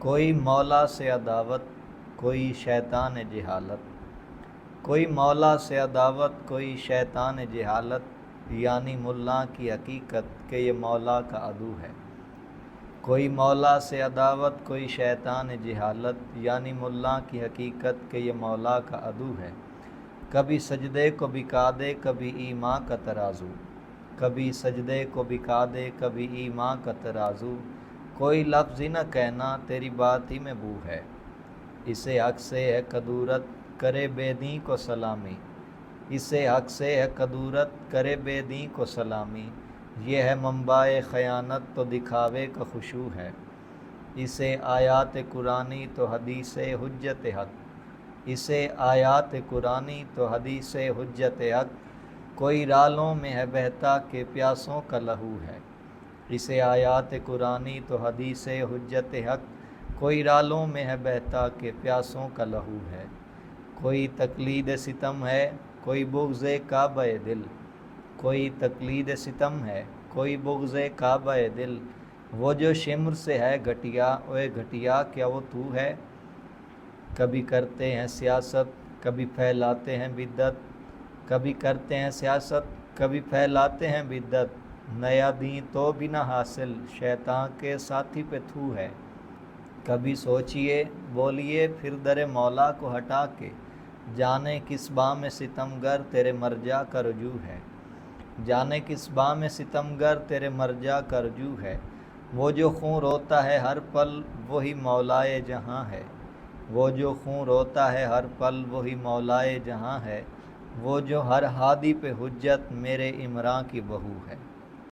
کوئی مولا سے عداوت، کوئی شیطان جہالت۔ کوئی مولا سے عداوت، کوئی شیطان جہالت، یعنی ملا کی حقیقت کہ یہ مولا کا عدو ہے۔ کوئی مولا سے عداوت، کوئی شیطان جہالت، یعنی ملا کی حقیقت کہ یہ مولا کا عدو ہے۔ کبھی سجدے کو بکا دے، کبھی ایمان کا ترازو، کبھی سجدے کو بکا دے، کبھی ایمان کا ترازو، کوئی لفظ ہی نہ کہنا تیری بات ہی میں بو ہے۔ اسے حق سے ہے کدورت، کرے بے دین کو سلامی، اسے حق سے ہے کدورت، کرے بے دین کو سلامی، یہ ہے منبع خیانت تو دکھاوے کا خشوع ہے۔ اسے آیات قرآنی تو حدیث حجت حق، اسے آیات قرآنی تو حدیث حجت حق، کوئی رالوں میں ہے بہتا کہ پیاسوں کا لہو ہے۔ اسے آیات قرآنی تو حدیث حجت حق، کوئی رالوں میں ہے بہتا کہ پیاسوں کا لہو ہے۔ کوئی تقلید ستم ہے، کوئی بغض کعبہ دل، کوئی تقلید ستم ہے، کوئی بغض کعبہ دل، وہ جو شمر سے ہے گھٹیا، اوے گھٹیا کیا وہ تو ہے؟ کبھی کرتے ہیں سیاست، کبھی پھیلاتے ہیں بدعت، کبھی کرتے ہیں سیاست، کبھی پھیلاتے ہیں بدعت، نیا دین تو بھی نہ حاصل، شیطان کے ساتھی پہ تھو ہے۔ کبھی سوچئے بولیے پھر در مولا کو ہٹا کے، جانے کس بام ستمگر تیرے مرجع کا رجوع ہے۔ جانے کس بام ستمگر تیرے مرجع کا رجوع ہے۔ وہ جو خون روتا ہے ہر پل وہی مولائے جہاں ہے، وہ جو خون روتا ہے ہر پل وہی مولائے جہاں ہے، وہ جو ہر ہادی پہ حجت میرے عمراں کی بہو ہے۔